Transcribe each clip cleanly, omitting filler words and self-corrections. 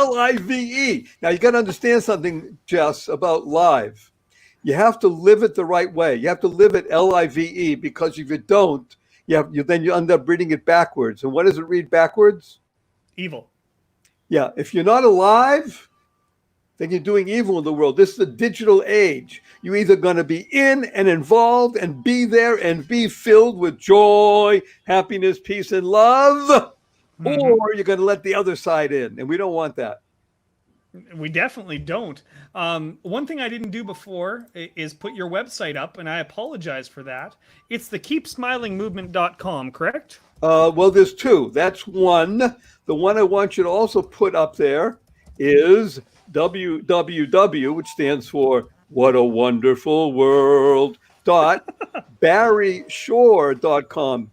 Live. Now, you got to understand something, Jess, about live. You have to live it the right way. You have to live it live, because if you don't, then you end up reading it backwards. And what does it read backwards? Evil. Yeah, if you're not alive, then you're doing evil in the world. This is a digital age. You're either going to be in and involved and be there and be filled with joy, happiness, peace, and love, or Hmm. you're going to let the other side in. And we don't want that. We definitely don't. One thing I didn't do before is put your website up, and I apologize for that. It's the keepsmilingmovement.com, correct? Well, there's two. That's one. The one I want you to also put up there is www, which stands for What a Wonderful World. .barryshore.com.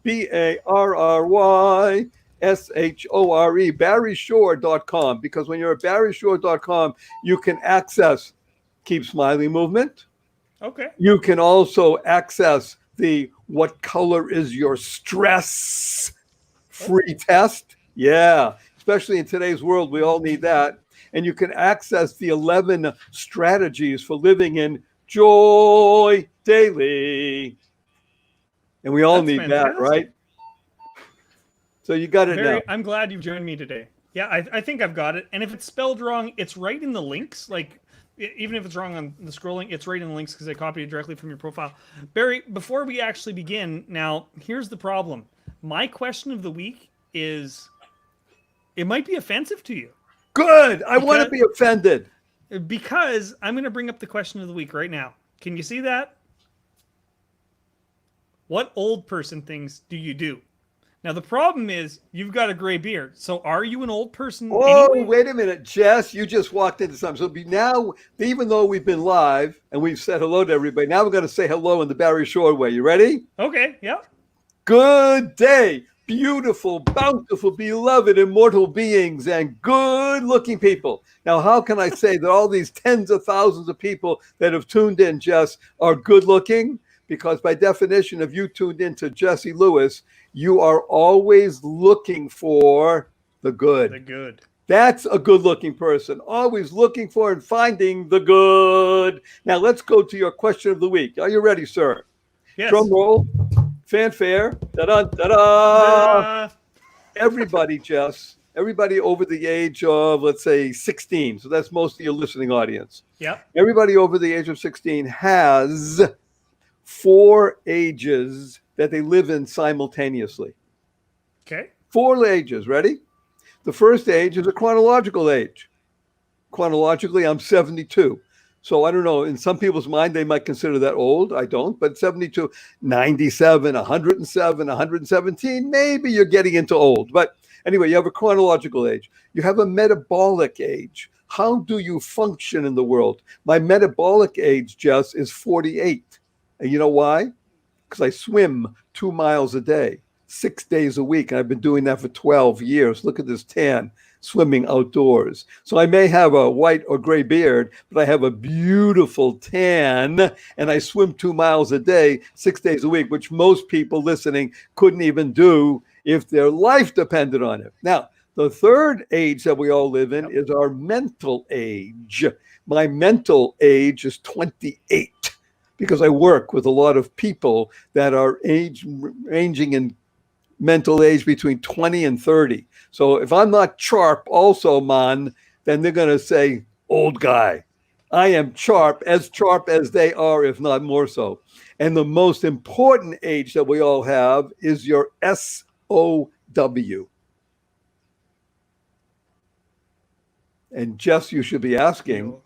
BARRYSHORE. barryshore.com. Because when you're at barryshore.com, you can access Keep Smiling Movement. Okay. You can also access the What Color is Your Stress free test. Yeah, especially in today's world, we all need that. And you can access the 11 strategies for living in joy daily. And we all That's need that, right? fantastic. So you got it now. Barry, I'm glad you've joined me today. Yeah, I think I've got it. And if it's spelled wrong, it's right in the links. Like, even if it's wrong on the scrolling, it's right in the links because I copied it directly from your profile. Barry, before we actually begin, now, here's the problem. My question of the week is, it might be offensive to you. Good. I want to Because be offended. I'm going to bring up the question of the week right now. Can you see that? What old person things do you do? Now the problem is you've got a gray beard. So are you an old person Oh, anyway? wait a minute, Jess. You just walked into something. So now, even though we've been live and we've said hello to everybody, now we're going to say hello in the Barry Shore way. You ready? Okay, yeah. Good day, beautiful, bountiful, beloved, immortal beings and good looking people. Now, how can I say that all these tens of thousands of people that have tuned in, Jess, are good looking? Because by definition, if you tuned in to Jesse Lewis, you are always looking for the The good. good. That's a good looking person, always looking for and finding the good. Now, let's go to your question of the week. Are you ready, sir? Drum Yes. roll, fanfare. Da-da, da-da. Da-da. Everybody, Jess, everybody over the age of, let's say, 16. So that's most of your listening audience. Yep. Everybody over the age of 16 has four ages that they live in simultaneously. Okay. Four ages. Ready? The first age is a chronological age. Chronologically, I'm 72. So I don't know. In some people's mind, they might consider that old. I don't. But 72, 97, 107, 117, maybe you're getting into old. But anyway, you have a chronological age. You have a metabolic age. How do you function in the world? My metabolic age, Jess, is 48. And you know why? Because I swim 2 miles a day, 6 days a week. And I've been doing that for 12 years. Look at this tan, swimming outdoors. So I may have a white or gray beard, but I have a beautiful tan and I swim 2 miles a day, 6 days a week, which most people listening couldn't even do if their life depended on it. Now, the third age that we all live in Yep. is our mental age. My mental age is 28 because I work with a lot of people that are ranging in mental age between 20 and 30. So if I'm not sharp also, man, then they're going to say, old guy. I am sharp as they are, if not more so. And the most important age that we all have is your SOW. And Jess, you should be asking, You.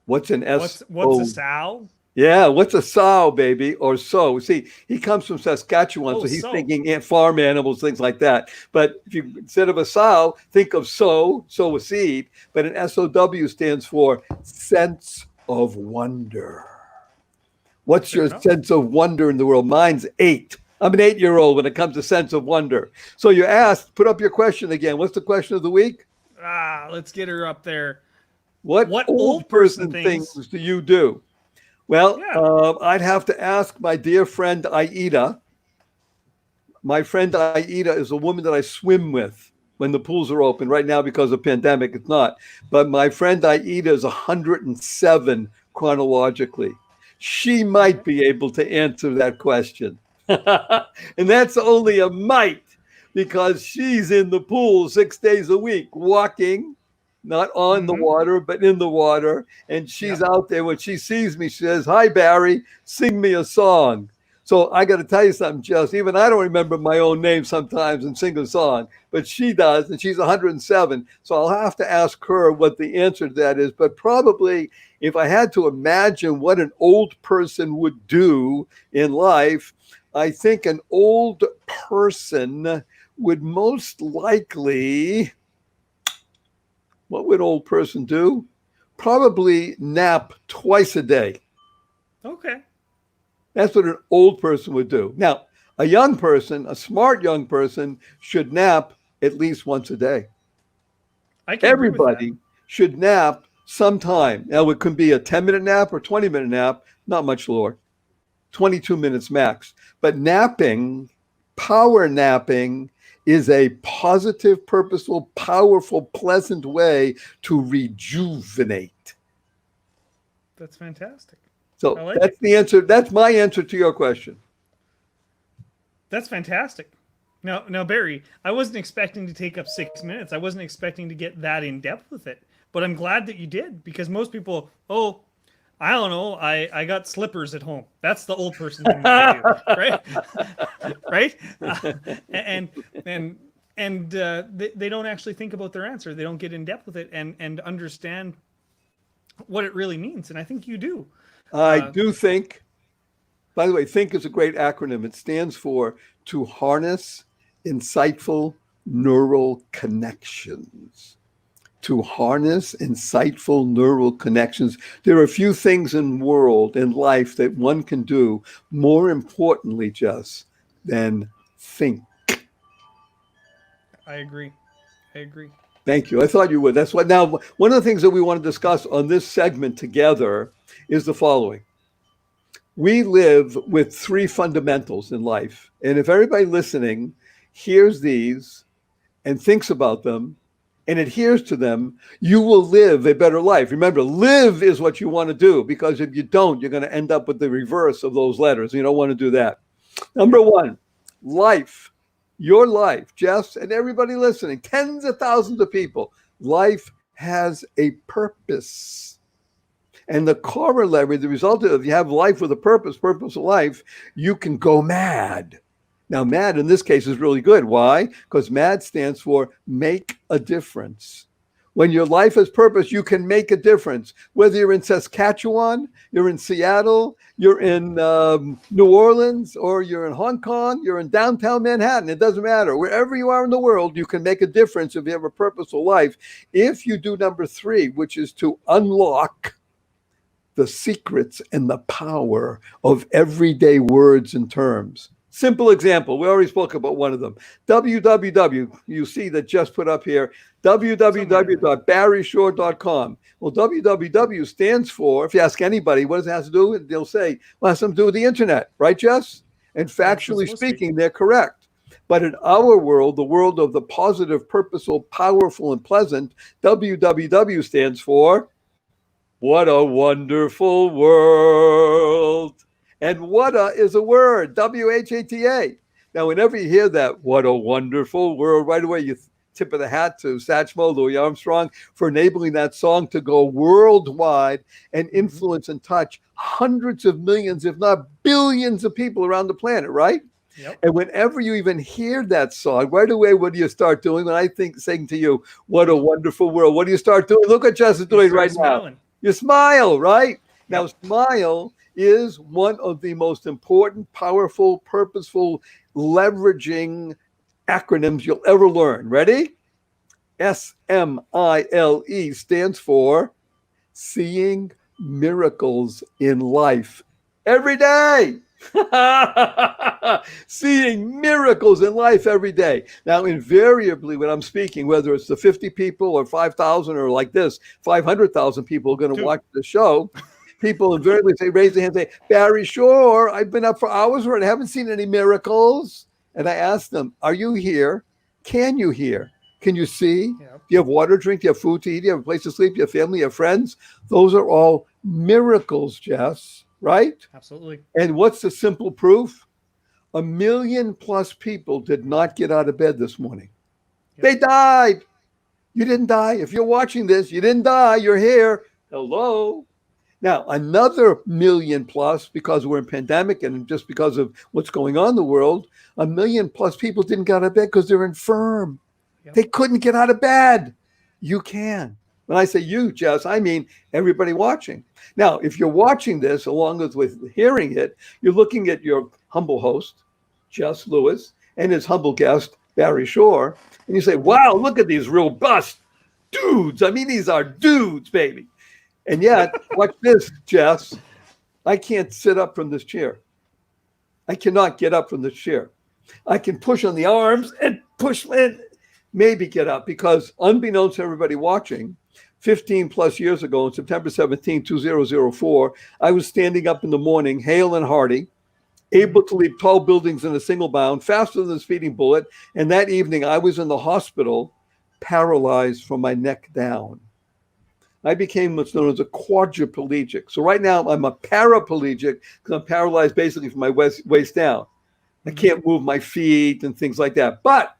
what's an What's a SO? sow? Yeah, what's a sow, baby, or so? See, he comes from Saskatchewan, Oh, so he's so. thinking farm animals, things like that. But if you instead of a sow, think of sow a seed. But an SOW stands for sense of wonder. What's Fair your enough. sense of wonder in the world? Mine's 8. I'm an 8-year-old when it comes to sense of wonder. So you asked, put up your question again. What's the question of the week? Let's get her up there. What What old old person person things things? do you do? Well, Yeah. I'd have to ask my dear friend Aida. My friend Aida is a woman that I swim with. when the pools are open. Right now, because of pandemic, it's not. But my friend Aida is 107 chronologically. She might be able to answer that question. And that's only a might, because she's in the pool 6 days a week, walking, not on the water, but in the water. And she's out there. When she sees me, she says, "Hi, Barry, sing me a song." So I got to tell you something, Jess. Even I don't remember my own name sometimes and sing a song, but she does, and she's 107. So I'll have to ask her what the answer to that is. But probably, if I had to imagine what an old person would do in life, I think an old person would most likely, what would an old person do? Probably nap twice a day. Okay. That's what an old person would do. Now, a young person, a smart young person, should nap at least once a day. I can agree with that. Everybody should nap sometime. Now, it could be a 10-minute nap or 20-minute nap, not much lower, 22 minutes max. But napping, power napping, is a positive, purposeful, powerful, pleasant way to rejuvenate. That's fantastic. So like that's the answer. That's my answer to your question. That's fantastic. Now, Barry, I wasn't expecting to take up 6 minutes. I wasn't expecting to get that in depth with it, but I'm glad that you did, because most people, I don't know, I got slippers at home. That's the old person thing that they do, right? Right? They don't actually think about their answer. They don't get in depth with it and understand what it really means. And I think you do. I do think, by the way, think is a great acronym. It stands for to harness insightful neural connections. To harness insightful neural connections. There are a few things in world, in life, that one can do more importantly, Jess, than think. I agree. Thank you. I thought you would. That's what. Now, one of the things that we want to discuss on this segment together is the following. We live with three fundamentals in life. And if everybody listening hears these and thinks about them and adheres to them, you will live a better life. Remember, live is what you want to do, because if you don't, you're going to end up with the reverse of those letters. You don't want to do that. Number one, life. Your life, Jess, and everybody listening, tens of thousands of people, life has a purpose. And the corollary, the result of if you have life with a purpose of life, you can go mad. Now, mad in this case is really good. Why? Because MAD stands for make a difference. When your life has purpose, you can make a difference. Whether you're in Saskatchewan, you're in Seattle, you're in New Orleans, or you're in Hong Kong, you're in downtown Manhattan, it doesn't matter. Wherever you are in the world, you can make a difference if you have a purposeful life. If you do number three, which is to unlock the secrets and the power of everyday words and terms. Simple example. We already spoke about one of them. www. You see that just put up here. www.barryshore.com. Well, www stands for, if you ask anybody, what does it have to do with? They'll say, well, it has something to do with the internet, right, Jess? And factually speaking, they're correct. But in our world, the world of the positive, purposeful, powerful, and pleasant, www stands for what a wonderful world. And whata is a word, WHATA. Now, whenever you hear that, what a wonderful world, right away you tip of the hat to Satchmo, Louis Armstrong, for enabling that song to go worldwide and influence and touch hundreds of millions, if not billions of people around the planet, right? Yep. And whenever you even hear that song, right away, what do you start doing? When I think saying to you, what a wonderful world, what do you start doing? Look what Jess is doing right now. You smile, right? Now, smile is one of the most important, powerful, purposeful, leveraging acronyms you'll ever learn. Ready? SMILE stands for seeing miracles in life every day. Seeing miracles in life every day. Now, invariably, when I'm speaking, whether it's the 50 people or 5,000 or like this, 500,000 people are going to watch the show, people invariably say, raise their hand and say, Barry Shore, I've been up for hours and I haven't seen any miracles. And I ask them, are you here? Can you hear? Can you see? Yeah. Do you have water to drink? Do you have food to eat? Do you have a place to sleep? Do you have family? Do you have friends? Those are all miracles, Jess, right? Absolutely. And what's the simple proof? 1 million+ people did not get out of bed this morning. Yep. They died. You didn't die. If you're watching this, you didn't die. You're here. Hello. Now, another 1 million+, because we're in pandemic and just because of what's going on in the world, 1 million+ people didn't get out of bed because they're infirm. Yep. They couldn't get out of bed. You can. When I say you, Jess, I mean everybody watching. Now, if you're watching this along with hearing it, you're looking at your humble host, Jess Lewis, and his humble guest, Barry Shore, and you say, wow, look at these robust dudes. I mean, these are dudes, baby. And yet, watch this, Jess. I can't sit up from this chair. I cannot get up from this chair. I can push on the arms and push and maybe get up because unbeknownst to everybody watching, 15+ years ago on September 17, 2004, I was standing up in the morning, hale and hearty, able to leap tall buildings in a single bound, faster than a speeding bullet. And that evening, I was in the hospital, paralyzed from my neck down. I became what's known as a quadriplegic. So right now, I'm a paraplegic because I'm paralyzed basically from my waist down. I can't move my feet and things like that. But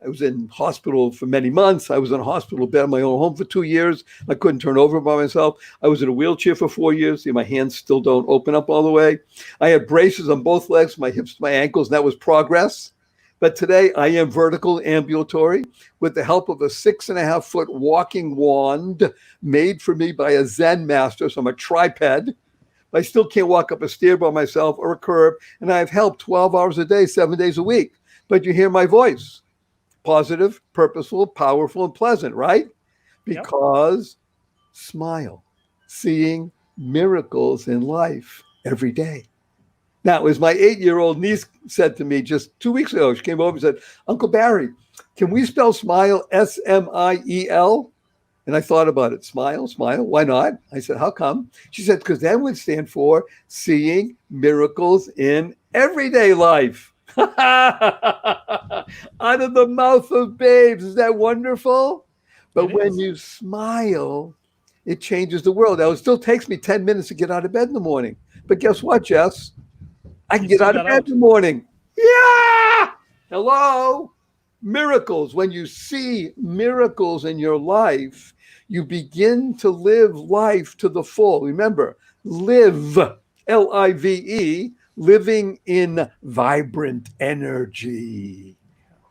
I was in hospital for many months. I was in a hospital bed in my own home for 2 years. I couldn't turn over by myself. I was in a wheelchair for 4 years. See, my hands still don't open up all the way. I had braces on both legs, my hips, my ankles, and that was progress. But today I am vertical ambulatory with the help of a 6.5-foot walking wand made for me by a Zen master. So I'm a triped. I still can't walk up a stair by myself or a curb. And I have help 12 hours a day, 7 days a week. But you hear my voice. Positive, purposeful, powerful, and pleasant, right? Because smile, seeing miracles in life every day. Now, as my 8-year-old niece said to me just 2 weeks ago, she came over and said, Uncle Barry, can we spell smile S-M-I-E-L? And I thought about it. Smile, why not? I said, how come? She said, because that would stand for seeing miracles in everyday life. Out of the mouth of babes. Is that wonderful? But when you smile, it changes the world. Now, it still takes me 10 minutes to get out of bed in the morning. But guess what, Jess? I can get out of bed in the morning. Yeah! Hello? Miracles. When you see miracles in your life, you begin to live life to the full. Remember, live, L-I-V-E, living in vibrant energy.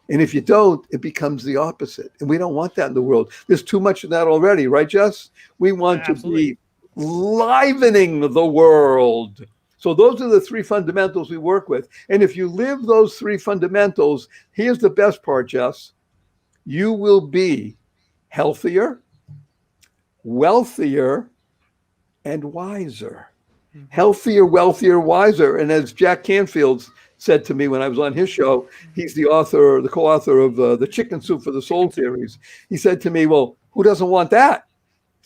And if you don't, it becomes the opposite. And we don't want that in the world. There's too much of that already, right, Jess? We want to be livening the world. So those are the 3 fundamentals we work with. And if you live those 3 fundamentals, here's the best part, Jess. You will be healthier, wealthier, and wiser. Healthier, wealthier, wiser. And as Jack Canfield said to me when I was on his show, he's the author, the co-author of the Chicken Soup for the Soul series. He said to me, well, who doesn't want that?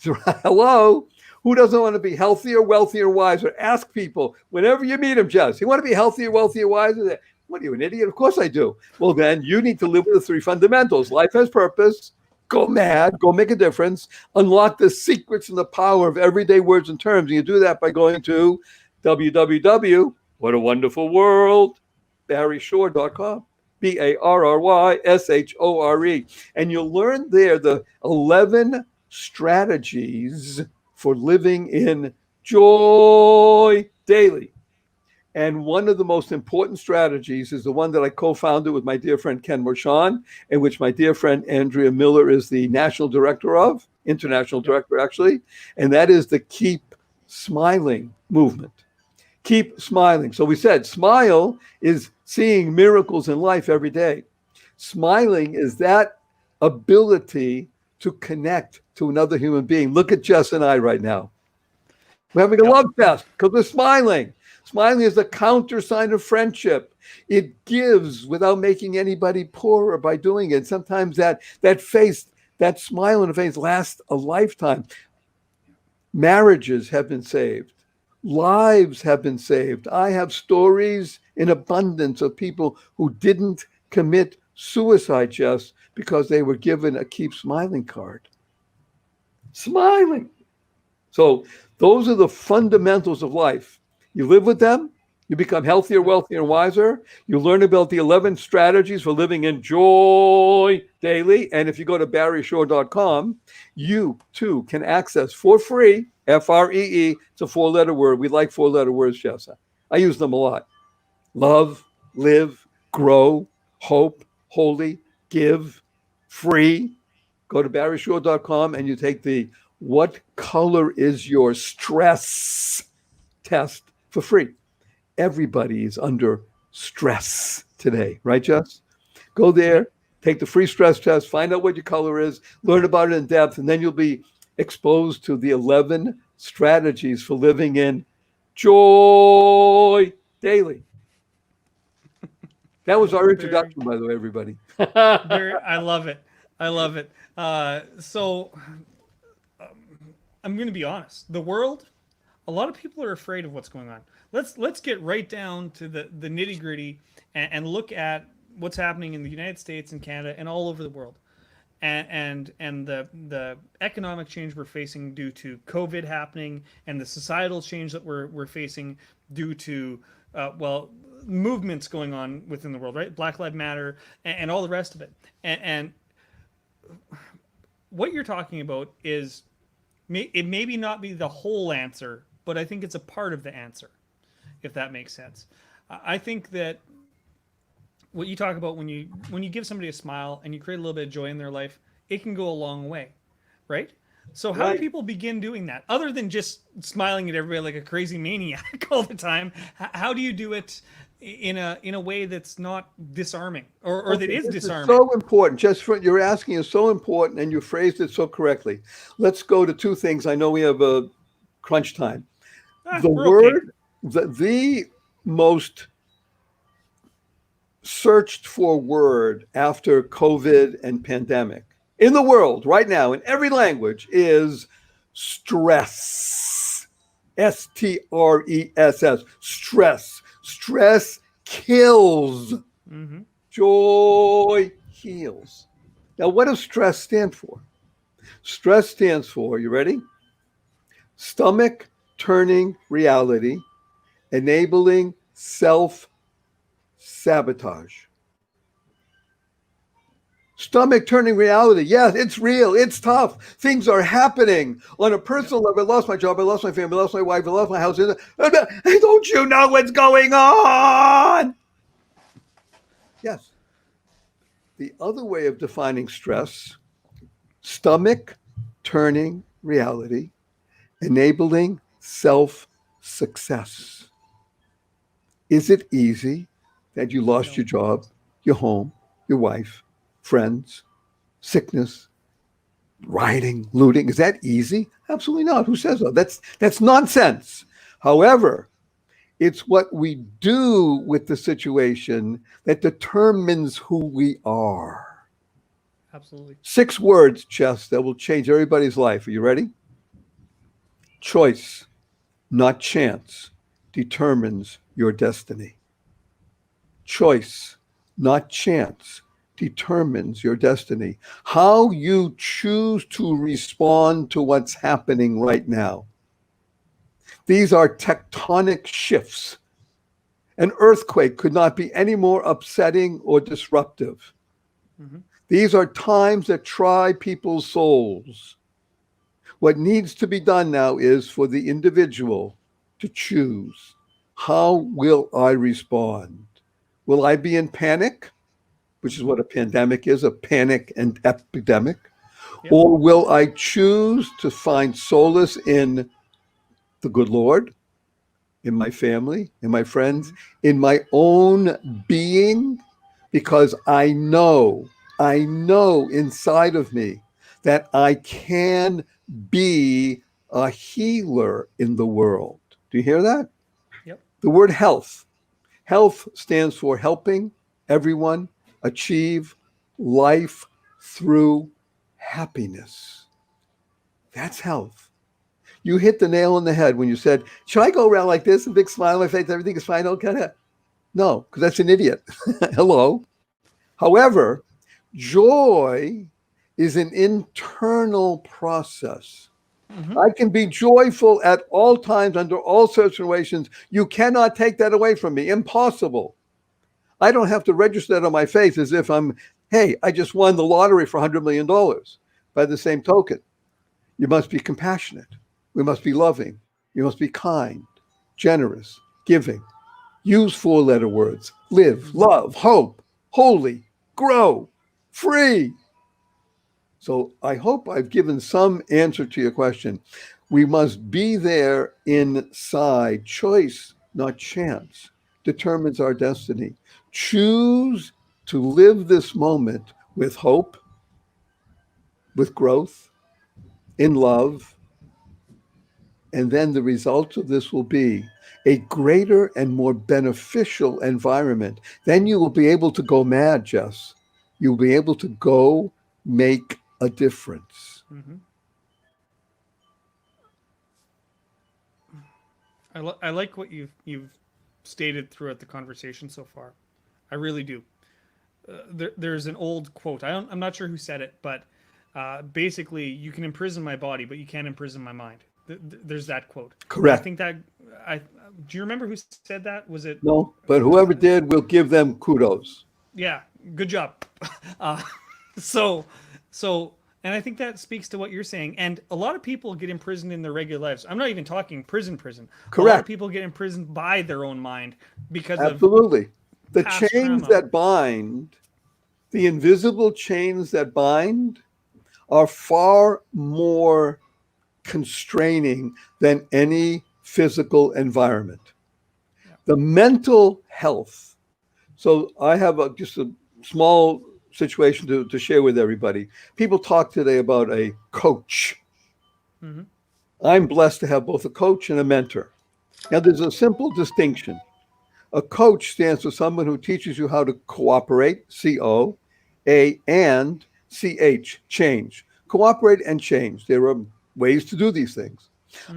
Hello? Who doesn't want to be healthier, wealthier, wiser? Ask people whenever you meet them, Jess. You want to be healthier, wealthier, wiser? What are you, an idiot? Of course I do. Well, then you need to live with the 3 fundamentals. Life has purpose. Go mad. Go make a difference. Unlock the secrets and the power of everyday words and terms. And you do that by going to www.whatawonderfulworld.barryshore.com. BARRYSHORE. And you'll learn there the 11 strategies for living in joy daily. And one of the most important strategies is the one that I co-founded with my dear friend Ken Marchand, and which my dear friend Andrea Miller is the national director of, international director actually, and that is the Keep Smiling movement. Keep smiling. So we said smile is seeing miracles in life every day. Smiling is that ability to connect to another human being. Look at Jess and I right now. We're having a love fest because we're smiling. Smiling is a countersign of friendship. It gives without making anybody poorer by doing it. Sometimes that face, that smile on the face lasts a lifetime. Marriages have been saved. Lives have been saved. I have stories in abundance of people who didn't commit suicide just because they were given a keep smiling card. Smiling. So those are the fundamentals of life. You live with them, you become healthier, wealthier, and wiser. You learn about the 11 strategies for living in joy daily. And if you go to barryshore.com, you too can access for free, FREE. It's a 4-letter word. We like 4-letter words, Jessa. I use them a lot. Love, live, grow, hope, holy, give, free. Go to barryshore.com and you take the "What color is your stress?" test for free. Everybody is under stress today, right, Jess? Go there, take the free stress test, find out what your color is, learn about it in depth, and then you'll be exposed to the 11 strategies for living in joy daily. That was our introduction, by the way, everybody. I love it. I love it. I'm going to be honest. The world, a lot of people are afraid of what's going on. Let's get right down to the nitty gritty and look at what's happening in the United States and Canada and all over the world, and the economic change we're facing due to COVID happening, and the societal change that we're facing due to movements going on within the world, right? Black Lives Matter and all the rest of it. And what you're talking about is it maybe not be the whole answer, but I think it's a part of the answer, if that makes sense. I think that what you talk about when you give somebody a smile and you create a little bit of joy in their life, it can go a long way, right? So how do people begin doing that other than just smiling at everybody like a crazy maniac all the time? How do you do it in a way that's not disarming or that is disarming? So important. You're asking is so important, and you phrased it so correctly. Let's go to two things. I know we have a crunch time. The word, the most searched for word after COVID and pandemic in the world right now in every language is stress. STRESS. Stress. Stress kills. Mm-hmm. Joy heals. Now, what does stress stand for? Stress stands for, you ready? Stomach turning reality, enabling self-sabotage. Stomach turning reality. Yes, it's real. It's tough. Things are happening on a personal level. I lost my job. I lost my family. I lost my wife. I lost my house. Don't you know what's going on? Yes. The other way of defining stress, stomach turning reality, enabling self-success. Is it easy that you lost your job, your home, your wife, friends, sickness, rioting, looting? Is that easy? Absolutely not. Who says so? That's nonsense. However, it's what we do with the situation that determines who we are. Absolutely. 6 words, Jess, that will change everybody's life. Are you ready? Choice, not chance, determines your destiny. Choice, not chance, determines your destiny. How you choose to respond to what's happening right now. These are tectonic shifts. An earthquake could not be any more upsetting or disruptive. Mm-hmm. These are times that try people's souls. What needs to be done now is for the individual to choose. How will I respond? Will I be in panic, which is what a pandemic is, a panic and epidemic? Yep. Or will I choose to find solace in the good Lord, in my family, in my friends, in my own being? Because I know inside of me that I can be a healer in the world. Do you hear that? Yep. The word health. Health stands for helping everyone achieve life through happiness. That's health. You hit the nail on the head when you said, should I go around like this, a big smile on my face, everything is fine? Okay. No, because that's an idiot. Hello. However, joy is an internal process. Hmm. I can be joyful at all times under all situations. You cannot take that away from me. Impossible. I don't have to register that on my face as if hey, I just won the lottery for $100 million. By the same token, you must be compassionate. We must be loving. You must be kind, generous, giving. Use four-letter words. Live, Hmm. love, hope, holy, grow, free. So I hope I've given some answer to your question. We must be there inside. Choice, not chance, determines our destiny. Choose to live this moment with hope, with growth, in love, and then the result of this will be a greater and more beneficial environment. Then you will be able to go mad, Jess. You'll be able to go make a difference. Hmm. I like what you've stated throughout the conversation so far. I really do. There's an old quote. I'm not sure who said it, but basically, you can imprison my body, but you can't imprison my mind. There's that quote, and I Correct. think that I do you remember who said that? Was it? No, but whoever did, we'll give them kudos. Yeah, good job. Uh, so, so, and I think that speaks to what you're saying. And a lot of people get imprisoned in their regular lives. I'm not even talking prison. A lot of Correct. people get imprisoned by their own mind because of Absolutely. The past chains trauma. that bind, the invisible chains that bind, are far more constraining than any physical environment. Yeah. The mental health. So I have just a small situation to share with everybody. People talk today about a coach. Hmm. I'm blessed to have both a coach and a mentor. Now, there's a simple distinction. A coach stands for someone who teaches you how to cooperate, and change. Cooperate and change. There are ways to do these things.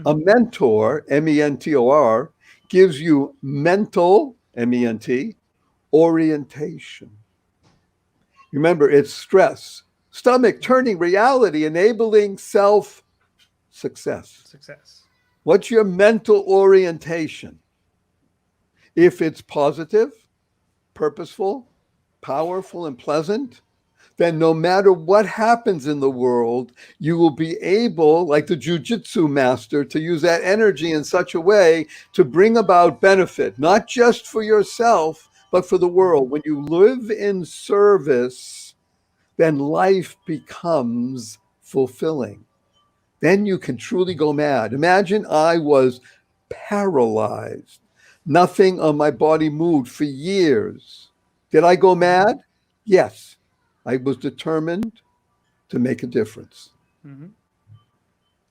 A Hmm. mentor, mentor, gives you mental, ment, orientation. Remember, it's stress, stomach turning reality, enabling self success. Success. What's your mental orientation? If it's positive, purposeful, powerful, and pleasant, then no matter what happens in the world, you will be able, like the jujitsu master, to use that energy in such a way to bring about benefit, not just for yourself, but for the Hmm. world. When you live in service, then life becomes fulfilling. Then you can truly go mad. Imagine I was paralyzed. Nothing on my body moved for years. Did I go Hmm. mad? Yes. I was determined to make a difference. Hmm.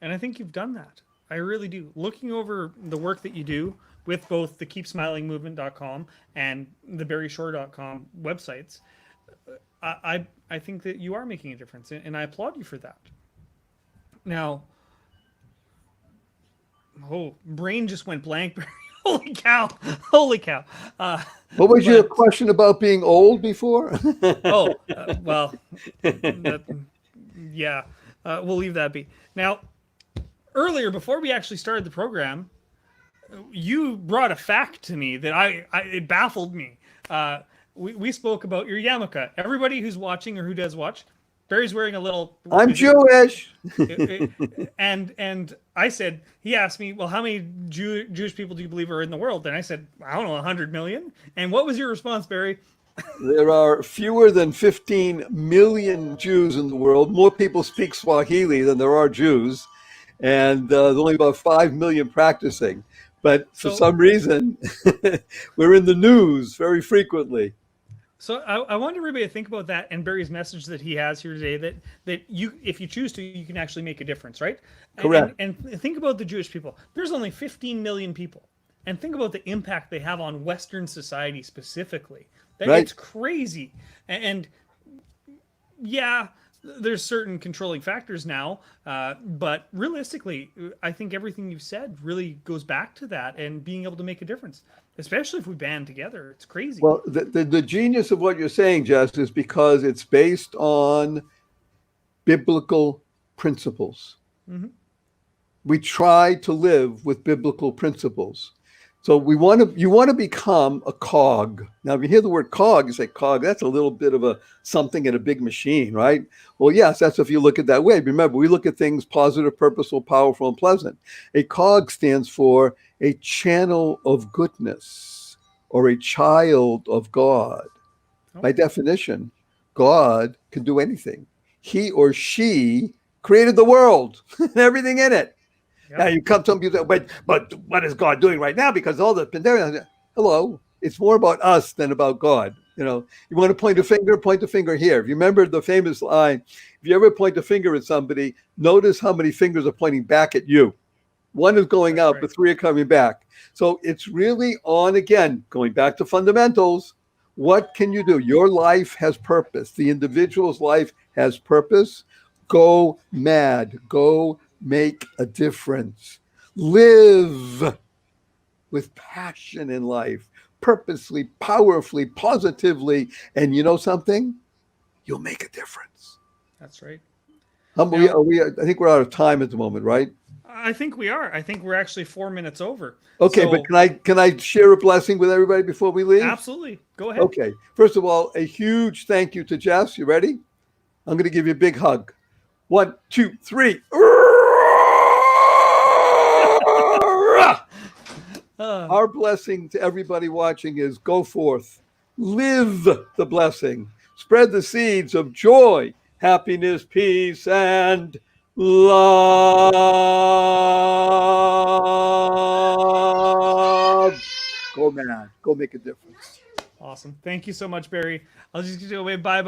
And I think you've done that. I really do. Looking over the work that you do with both the keepsmilingmovement.com and the barryshore.com websites, I think that you are making a difference, and I applaud you for that. Now, oh, brain just went blank. Holy cow! Holy cow! Uh, What was your but question about being old before? well, that yeah, we'll leave that be. Now, earlier before we actually started the program, you brought a fact to me that it baffled me. We spoke about your yarmulke. Everybody who's watching or who does watch, Barry's wearing a little. I'm Is it? Jewish. And I said, he asked me, well, how many Jewish people do you believe are in the world? And I said, I don't know, 100 million. And what was your response, Barry? There are fewer than 15 million Jews in the world. More people speak Swahili than there are Jews. And there's only about 5 million practicing. But for So some reason, we're in the news very frequently. So I want everybody to think about that and Barry's message that he has here today, that you, if you choose to, you can actually make a difference, right? And, Correct. and think about the Jewish people. There's only 15 million people, and think about the impact they have on Western society specifically. That Right. it's crazy. And yeah, there's certain controlling factors now, but realistically, I think everything you've said really goes back to that and being able to make a difference. especially if we band together. It's crazy. Well, the genius of what you're saying, Jess, is because it's based on biblical principles. Mm-hmm. We try to live with biblical principles. So you want to become a cog. Now, if you hear the word cog, you say cog, that's a little bit of a something in a big machine, right? Well, yes, that's if you look at it that way. Remember, we look at things positive, purposeful, powerful, and pleasant. A cog stands for a channel of goodness or a child of God. Oh, By definition, God can do anything. He or she created the world and everything in it. yep. Now you come to them, you say, but what is God doing right now? Because all the pandemic. Hello, it's more about us than about God. You know, you want to point a finger here. If you remember the famous line, if you ever point a finger at somebody, notice how many fingers are pointing back at you. One is going That's out, right. but three are coming back. So it's really on again, going back to fundamentals. What can you do? Your life has purpose. The individual's life has purpose. Go mad. Go make a difference. Live with passion in life, purposely, powerfully, positively. And you know something? You'll make a difference. That's right. Are Now, we, I think we're out of time at the moment, right? I think we are. I think we're actually 4 minutes over. Okay, but So can I share a blessing with everybody before we leave? absolutely, go ahead. Okay. First of all, a huge thank you to Jess. You ready? I'm going to give you a big hug. 1, 2, 3. Uh, Our blessing to everybody watching is go forth, live the blessing, spread the seeds of joy, happiness, peace, and love. Go mad. Go make a difference. awesome. Thank you so much, Barry. I'll just get you away. Bye bye.